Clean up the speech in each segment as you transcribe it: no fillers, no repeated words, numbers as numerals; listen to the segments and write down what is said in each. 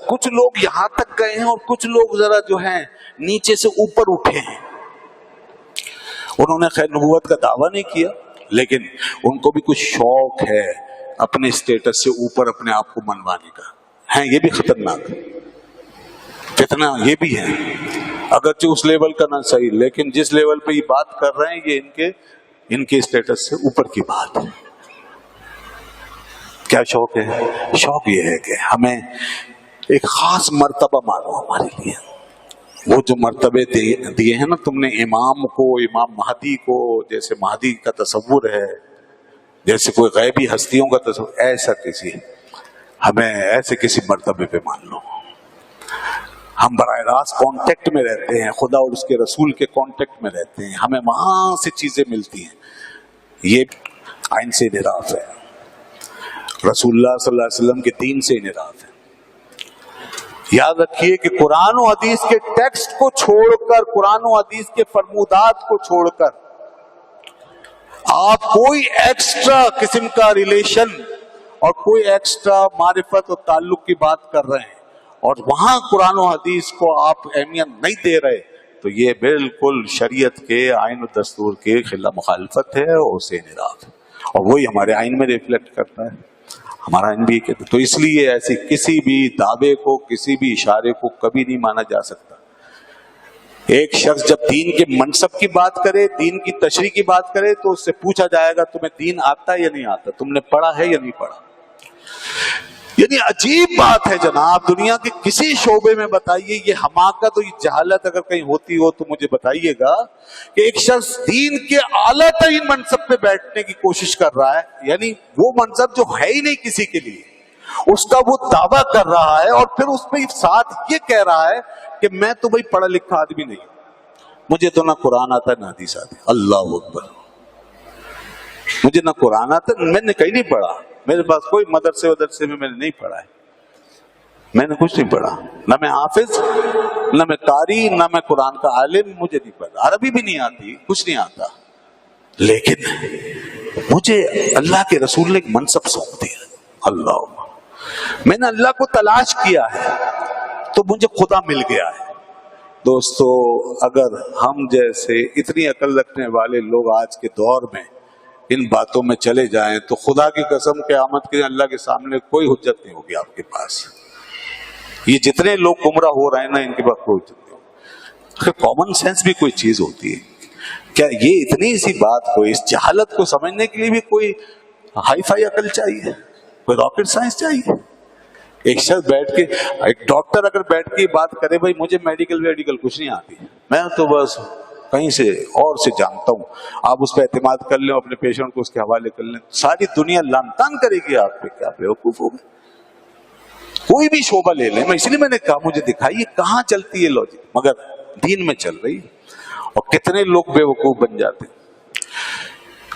कुछ लोग यहां तक गए हैं और कुछ लोग जरा जो हैं नीचे से ऊपर उठे हैं। उन्होंने खैर नबूवत का दावा नहीं किया, लेकिन उनको भी कुछ शौक है अपने स्टेटस से ऊपर अपने आप को मनवाने का। है ये भी खतरनाक फितना, ये भी है, अगरचे उस लेवल का ना सही, लेकिन जिस लेवल पे ये बात कर रहे हैं ये इनके स्टेटस से ऊपर की बात है। क्या शौक है? शौक ये है कि हमें एक खास मर्तबा मानो हमारे लिए। वो जो मर्तबे दिए हैं ना तुमने इमाम को, इमाम महदी को, जैसे महदी का तसव्वुर है, जैसे कोई गैबी हस्तियों का तसव्वुर, ऐसा किसी हमें ऐसे किसी मर्तबे पे मान लो। हम बराह रास्त कांटेक्ट में रहते हैं, खुदा और उसके रसूल के कांटेक्ट में रहते हैं, हमें वहां से चीजें मिलती हैं। ये आइन से निराफ है, रसूलुल्लाह सल्लल्लाहु अलैहि वसल्लम के दीन से निराफ है। याद रखिए कि कुरान और हदीस के टेक्स्ट को छोड़कर, कुरान और हदीस के फरमूदात को छोड़कर आप कोई एक्स्ट्रा किस्म का रिलेशन और कोई एक्स्ट्रा मारिफत और ताल्लुक की बात कर रहे हैं और वहां कुरान और हदीस को आप अहमियत नहीं दे रहे, तो ये बिल्कुल शरीयत के आइन और दस्तूर के खिलाफ मुखालफत है और उसे निराफ है, और वही हमारे आइन में रिफ्लेक्ट करता है, हमारा आइन भी कहता है। तो इसलिए ऐसी किसी भी दावे को, किसी भी इशारे को कभी नहीं माना जा सकता। एक शख्स जब दीन के मनसब की बात करे, दीन की तशरीह की बात करे, तो उससे पूछा जाएगा तुम्हें दीन आता है या नहीं आता, तुमने पढ़ा है या नहीं पढ़ा। यानी अजीब बात है जनाब, दुनिया के किसी शोबे में बताइए ये हमाकत और ये जहालत अगर कहीं होती हो तो मुझे बताइएगा कि एक शख्स दीन के आला तरीन मनसब पे बैठने की कोशिश कर रहा है, यानी वो मनसब जो है ही नहीं किसी के लिए, उसका वो दावा कर रहा है और फिर उस पे साथ ये कह रहा है कि मैं तो भाई पढ़ा लिखा आदमी नहीं, मुझे तो ना कुरान आता है ना हदीस आती। अल्लाह अकबर, मुझे ना कुरान आता, मैंने कहीं नहीं पढ़ा, मेरे पास कोई मदरसे में मैंने नहीं पढ़ा है, मैंने कुछ नहीं पढ़ा, ना मैं हाफिज, ना मैं कारी, ना मैं कुरान का आलिम, मुझे नहीं पढ़ा, अरबी भी नहीं आती, कुछ नहीं आता, लेकिन मुझे अल्लाह के रसूल ने एक मनसब सौंप दिया। अल्लाह, मैंने अल्लाह को तलाश किया है तो मुझे खुदा मिल गया है। दोस्तों, अगर हम जैसे इतनी अकल रखने वाले लोग आज के दौर में इन बातों में चले जाएं तो खुदा की कसम क़यामत के अल्लाह के सामने कोई हुज्जत नहीं होगी आपके पास। ये जितने लोग गुमराह हो रहे हैं ना, इनके पास कोई हुज्जत नहीं होगी। कॉमन सेंस भी कोई चीज होती है क्या? ये इतनी सी बात को, इस जहालत को समझने के लिए भी कोई हाई फाई अकल चाहिए, कोई रॉकेट साइंस चाहिए? एक शख्स बैठ के, एक डॉक्टर अगर बैठ के बात करे भाई मुझे मेडिकल कुछ नहीं आती, मैं तो बस कहीं से और से जानता हूँ, आप उस पर एतमाद कर लें, अपने पेशेंट को उसके हवाले कर लें, सारी दुनिया लानतान करेगी आप पे, क्या बेवकूफ हो गए। कोई भी शोबा ले लें, मैं इसलिए मैंने कहा मुझे दिखाइए कहाँ चलती है लॉजिक, मगर दीन में चल रही है, और कितने लोग बेवकूफ बन जाते।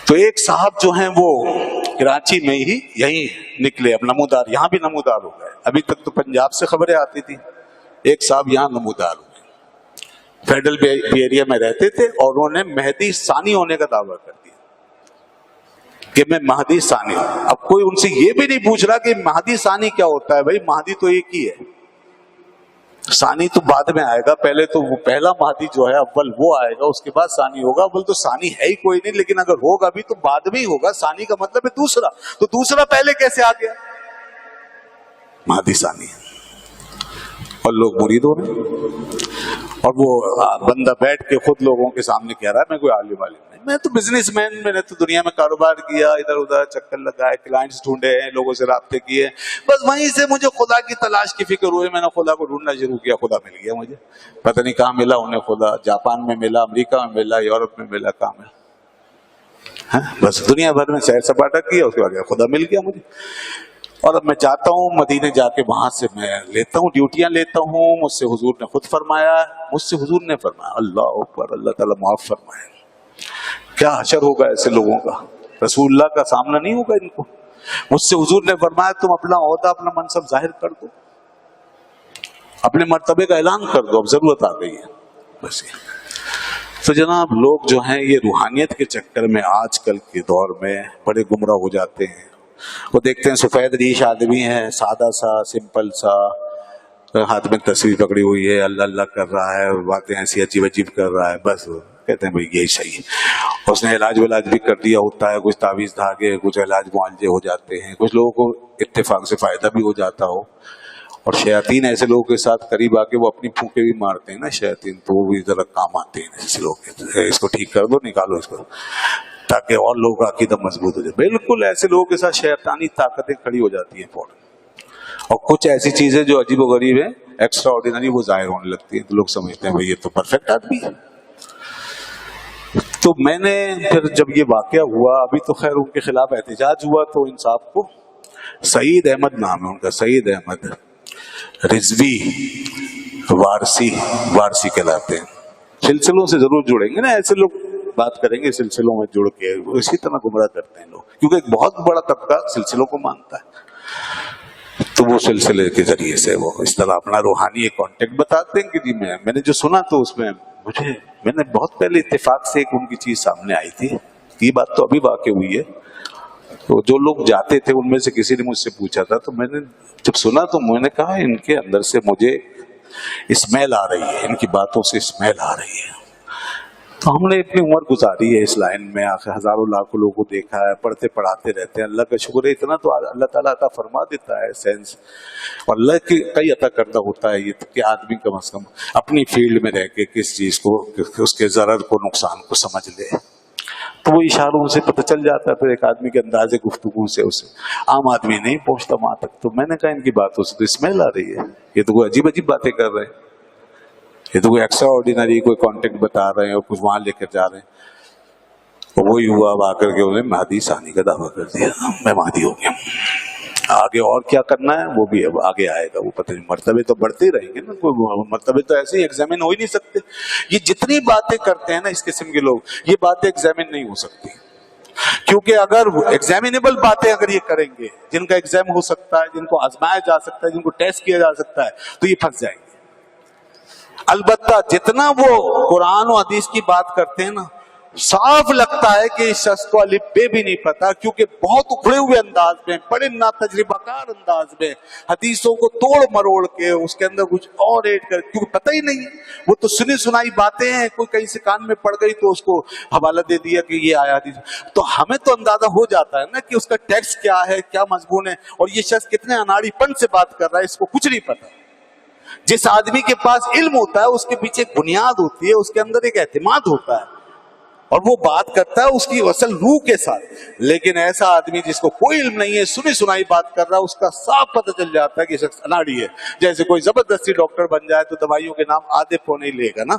तो एक साहब जो हैं वो कराची में ही यही निकले, अब नमूदार, यहाँ भी नमूदार हो गए, अभी तक तो पंजाब से खबरें आती थी, एक साहब यहाँ नमूदार हो गए, फेडरल बे एरिया में रहते थे और उन्होंने मेहदी सानी होने का दावा कर दिया कि मैं महदी सानी हूं। अब कोई उनसे ये भी नहीं पूछ रहा कि महदी सानी क्या होता है, भाई महदी तो एक ही है, सानी तो बाद में आएगा, पहले तो वो पहला महदी जो है अव्वल वो आएगा, उसके बाद सानी होगा। अव्वल तो सानी है ही कोई नहीं, लेकिन अगर होगा भी तो बाद में ही होगा, सानी का मतलब है दूसरा, तो दूसरा पहले कैसे आ गया? महदी सानी है, और लोग मुरीद हो रहे, और वो बंदा बैठ के खुद लोगों के सामने कह रहा है मैं कोई आलिम वालिम नहीं, मैं तो बिजनेसमैन, मैंने तो दुनिया में कारोबार किया, इधर उधर चक्कर लगाए, क्लाइंट्स ढूंढे हैं, लोगों से राब्ते किए, बस वहीं से मुझे खुदा की तलाश की फिक्र हुई, मैंने खुदा को ढूंढना शुरू किया, खुदा मिल गया मुझे, पता नहीं कहाँ मिला उन्हें खुदा, जापान में मिला, अमेरिका में मिला, यूरोप में मिला, कहाँ मिला, बस दुनिया भर में सैर सपाटा किया, उसके बाद खुदा मिल गया मुझे। और अब मैं चाहता हूँ मदीने जाके वहां से मैं लेता हूँ, ड्यूटियां लेता हूँ, मुझसे हुजूर ने खुद फरमाया, मुझसे हुजूर ने फरमाया, अल्लाह अकबर, अल्लाह ताला माफ फरमाए। क्या हशर होगा ऐसे लोगों का, रसूलुल्लाह का सामना नहीं होगा इनको। मुझसे हुजूर ने फरमाया तुम अपना ओहदा, अपना मनसब जाहिर कर दो, अपने मर्तबे का ऐलान कर दो, अब जरूरत आ गई है बस ये। तो जनाब लोग जो हैं ये रूहानियत के चक्कर में आजकल के दौर में बड़े गुमराह हो जाते हैं। वो देखते हैं सफेद रीश आदमी है, सादा सा, सिंपल सा, ہاتھ میں تصویر پکڑی ہوئی ہے, اللہ اللہ کر رہا ہے, باتیں ایسی عجیب عجیب کر رہا ہے, بس کہتے ہیں بھائی یہی صحیح ہے. اس نے علاج ولاج بھی کر دیا ہوتا ہے, کچھ تعویذ دھاگے, کچھ علاج معالجے ہو جاتے ہیں, کچھ لوگوں کو اتفاق سے فائدہ بھی ہو جاتا ہو. اور شیاطین ایسے لوگوں کے ساتھ قریب آ کے وہ اپنی پھونکے بھی مارتے ہیں نا شیاطین, تو وہ بھی ذرا کام آتے ہیں ایسے لوگ, اس کو ٹھیک کر دو, نکالو اس کو, تاکہ اور لوگوں کا عقیدہ مضبوط ہو جائے. بالکل ایسے لوگوں کے ساتھ شیطانی طاقتیں کھڑی ہو جاتی ہیں فوراً. اور کچھ ایسی چیزیں جو عجیب و غریب ہیں, ایکسٹرا آرڈینری, وہ ظاہر ہونے لگتی ہیں, تو لوگ سمجھتے ہیں بھائی یہ تو پرفیکٹ آدمی ہے. تو میں نے پھر جب یہ واقعہ ہوا, ابھی تو خیر ان کے خلاف احتجاج ہوا, تو انصاف کو, سعید احمد نام ہے ان کا, سعید احمد رضوی وارسی کہلاتے ہیں. سلسلوں سے ضرور جڑیں گے نا, ایسے لوگ بات کریں گے سلسلوں میں جڑ کے, اسی طرح گمراہ کرتے ہیں لوگ, کیونکہ ایک بہت بڑا طبقہ سلسلوں کو مانتا ہے. تو وہ سلسلے کے ذریعے سے وہ اس طرح اپنا روحانی ایک کانٹیکٹ بتاتے ہیں کہ جی میں نے جو سنا, تو اس میں میں نے بہت پہلے اتفاق سے ایک ان کی چیز سامنے آئی تھی, یہ بات تو ابھی واقع ہوئی ہے. تو جو لوگ جاتے تھے ان میں سے کسی نے مجھ سے پوچھا تھا, تو میں نے جب سنا تو میں نے کہا ان کے اندر سے مجھے اسمیل آ رہی ہے, ان کی باتوں سے اسمیل آ رہی ہے. تو ہم نے اتنی عمر گزاری ہے اس لائن میں, آخر ہزاروں لاکھوں لوگوں کو دیکھا ہے, پڑھتے پڑھاتے رہتے ہیں, اللہ کا شکر ہے اتنا تو اللہ تعالیٰ عطا فرما دیتا ہے سینس, اور اللہ کی کئی عطا کردہ ہوتا ہے یہ کہ آدمی کم از کم اپنی فیلڈ میں رہ کے کس چیز کو, اس کے ضرر کو, نقصان کو سمجھ لے. تو وہ اشاروں سے پتہ چل جاتا ہے پھر ایک آدمی کے انداز گفتگو سے, اسے عام آدمی نہیں پہنچتا وہاں تک. تو میں نے کہا ان کی باتوں سے تو اسمیل آ رہی ہے, یہ تو کوئی عجیب عجیب باتیں کر رہے ہیں, یہ تو کوئی ایکسٹرا آرڈینری کوئی کانٹیکٹ بتا رہے ہیں اور کچھ وہاں لے کر جا رہے ہیں. وہی ہوا, اب آ کر کے انہیں مہدی ثانی کا دعویٰ کر دیا, میں مہدی ہو گیا. آگے اور کیا کرنا ہے وہ بھی اب آگے آئے گا, وہ پتہ نہیں, مرتبے تو بڑھتے ہی رہیں گے نا, کوئی مرتبے تو ایسے ہی ایگزامن ہو ہی نہیں سکتے. یہ جتنی باتیں کرتے ہیں نا اس قسم کے لوگ, یہ باتیں ایگزامن نہیں ہو سکتی, کیونکہ اگر ایگزامینیبل باتیں اگر یہ کریں گے, جن کا ایگزام ہو سکتا ہے, جن کو آزمایا جا سکتا ہے, جن کو ٹیسٹ کیا جا سکتا ہے, تو یہ پھنس جائیں گے. البتہ جتنا وہ قرآن و حدیث کی بات کرتے ہیں نا, صاف لگتا ہے کہ اس شخص کو الف بے بھی نہیں پتا, کیونکہ بہت اکھڑے ہوئے انداز میں, بڑے ناتجربہ کار انداز میں حدیثوں کو توڑ مروڑ کے اس کے اندر کچھ اور ایڈ کر, کیونکہ پتہ ہی نہیں ہے, وہ تو سنی سنائی باتیں ہیں, کوئی کہیں سے کان میں پڑ گئی تو اس کو حوالہ دے دیا کہ یہ آیا حدیث. تو ہمیں تو اندازہ ہو جاتا ہے نا کہ اس کا ٹیکسٹ کیا ہے, کیا مضمون ہے, اور یہ شخص کتنے اناڑی پن سے بات کر رہا ہے, اس کو کچھ نہیں پتا. جس آدمی کے پاس علم ہوتا ہے اس کے پیچھے ایک بنیاد ہوتی ہے, اس کے اندر ایک اعتماد ہوتا ہے, اور وہ بات کرتا ہے اس کی اصل روح کے ساتھ. لیکن ایسا آدمی جس کو کوئی علم نہیں ہے, سنی سنائی بات کر رہا ہے, اس کا صاف پتہ چل جاتا ہے کہ شخص اناڑی ہے. جیسے کوئی زبردستی ڈاکٹر بن جائے تو دوائیوں کے نام آدھے پونے ہی لے گا نا,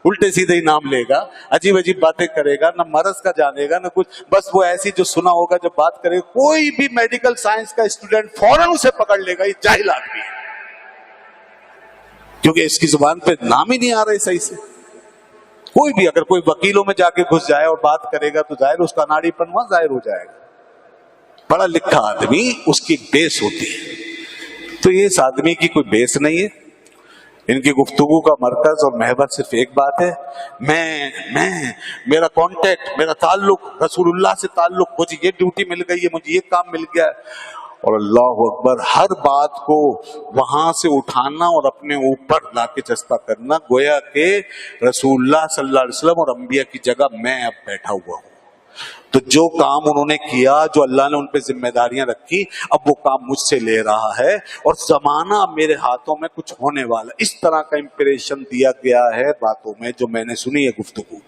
الٹے سیدھے ہی نام لے گا, عجیب عجیب باتیں کرے گا, نہ مرض کا جانے گا نہ کچھ, بس وہ ایسی جو سنا ہوگا جب بات کرے گا. کوئی بھی میڈیکل سائنس کا اسٹوڈنٹ فوراً اسے پکڑ لے گا, یہ جاہل آدمی ہے, کیونکہ اس کی زبان پہ نام ہی نہیں آ رہے صحیح سے. کوئی بھی اگر کوئی وکیلوں میں جا کے گھس جائے اور بات کرے گا تو ظاہر اس کا اناڑی پن وہاں ظاہر ہو جائے گا. پڑھا لکھا آدمی, اس کی بیس ہوتی ہے. تو یہ اس آدمی کی کوئی بیس نہیں ہے. ان کی گفتگو کا مرکز اور محور صرف ایک بات ہے, میں میرا کانٹیکٹ, میرا تعلق رسول اللہ سے تعلق, مجھے یہ ڈیوٹی مل گئی ہے, مجھے یہ کام مل گیا ہے. اور اللہ اکبر, ہر بات کو وہاں سے اٹھانا اور اپنے اوپر لا کے چسپا کرنا, گویا کہ رسول اللہ صلی اللہ علیہ وسلم اور انبیاء کی جگہ میں اب بیٹھا ہوا ہوں. تو جو کام انہوں نے کیا, جو اللہ نے ان پہ ذمہ داریاں رکھی, اب وہ کام مجھ سے لے رہا ہے, اور زمانہ میرے ہاتھوں میں کچھ ہونے والا. اس طرح کا امپریشن دیا گیا ہے باتوں میں جو میں نے سنی ہے گفتگو.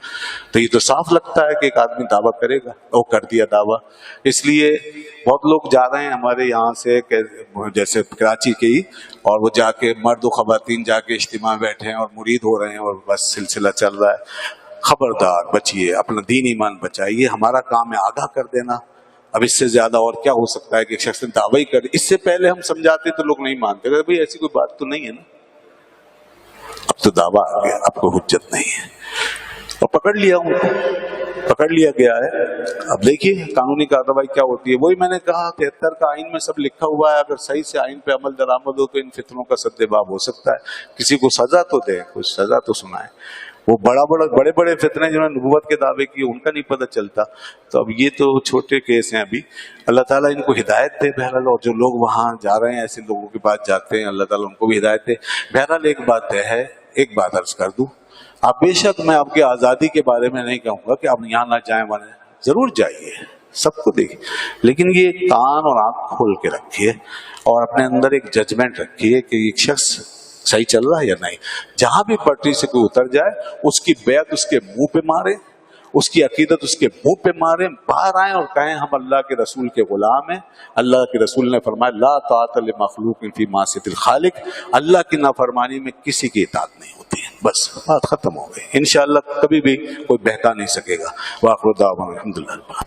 تو یہ تو صاف لگتا ہے کہ ایک آدمی دعویٰ کرے گا, وہ کر دیا دعویٰ. اس لیے بہت لوگ جا رہے ہیں ہمارے یہاں سے, جیسے کراچی کے ہی, اور وہ جا کے مرد و خواتین جا کے اجتماع بیٹھے ہیں اور مرید ہو رہے ہیں, اور بس سلسلہ چل رہا ہے. خبردار بچیے, اپنا دین ایمان بچائیے. ہمارا کام ہے آگاہ کر دینا. اب اس سے زیادہ اور کیا ہو سکتا ہے کہ ایک شخص نے دعویٰ کر. اس سے پہلے ہم سمجھاتے تو لوگ نہیں مانتے, بھائی ایسی کوئی بات تو نہیں ہے نا. اب تو دعویٰ آ گیا, اب کوئی حجت نہیں ہے, اور پکڑ لیا ان کو, پکڑ لیا گیا ہے. اب دیکھیے قانونی کارروائی کیا ہوتی ہے. وہی میں نے کہا 73 کا آئین میں سب لکھا ہوا ہے, اگر صحیح سے آئین پہ عمل درآمد ہو تو ان فتنوں کا سد باب ہو سکتا ہے. کسی کو سزا تو دے, کچھ سزا تو سنائے. وہ बड़े बड़े फितने जिन्होंने नबूवत के दावे किए उनका नहीं पता चलता। तो अब ये तो छोटे केस हैं अभी, अल्लाह ताला इनको हिदायत दे बहरहाल। और जो लोग वहाँ जा रहे हैं ऐसे लोगों के पास जाते हैं, अल्लाह ताला उनको भी हिदायत दे बहरहाल। एक बात तय है, एक बात अर्ज कर दूं, आप बेशक मैं आपकी आज़ादी के बारे में नहीं कहूँगा कि आप यहाँ ना जाएं, वहाँ जरूर जाइए, सबको देखिए, लेकिन ये कान और आंख खोल के रखिए और अपने अंदर एक जजमेंट रखिए कि एक शख्स सही चल रहा है या नहीं। जहां भी पटरी से कोई उतर जाए उसकी बैत उसके मुंह पे मारे, उसकी अकीदत उसके मुंह पे मारे, बाहर आए और कहें हम अल्लाह के रसूल के गुलाम हैं। अल्लाह के रसूल ने फरमाया ला ताअत लिमखलूक फी मासियतिल खालिक, अल्लाह की नाफरमानी में किसी की इताअत नहीं होती है। बस बात खत्म हो गई। इंशाअल्लाह कभी भी कोई बहका नहीं सकेगा। वाखिर दावाना अल्हम्दुलिल्लाह।